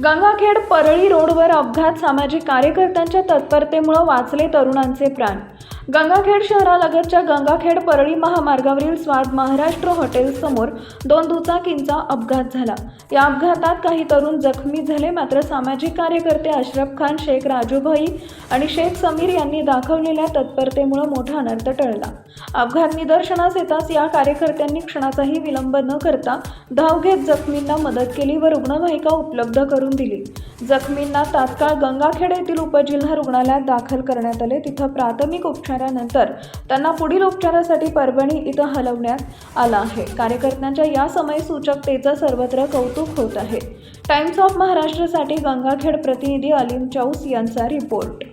गंगाखेड परळी रोडवर अपघात, सामाजिक कार्यकर्त्यांच्या तत्परतेमुळे वाचले तरुणांचे प्राण। गंगाखेड शहरालगतच्या गंगाखेड परळी महामार्गावरील स्वाद महाराष्ट्र हॉटेल समोर दोन दुचाकींचा अपघात झाला। या अपघातात काही तरुण जखमी झाले, मात्र सामाजिक कार्यकर्ते अशरफ खान, शेख राजूभाई आणि शेख समीर यांनी दाखवलेल्या तत्परतेमुळे मोठा अनर्थ टळला। अपघात निदर्शनास येताच या कार्यकर्त्यांनी क्षणाचाही विलंब न करता धाव घेत जखमींना मदत केली व रुग्णवाहिका उपलब्ध करून दिली। जखमींना तात्काळ गंगाखेड येथील उपजिल्हा रुग्णालयात दाखल करण्यात आले। तिथे प्राथमिक उपचारानंतर त्यांना पुढील उपचारासाठी परभणी इथं हलवण्यात आलं आहे। कार्यकर्त्यांच्या या समयसूचकतेचं सर्वत्र कौतुक होत आहे। टाइम्स ऑफ महाराष्ट्रसाठी गंगाखेड प्रतिनिधी अलीम चौस यांचा रिपोर्ट।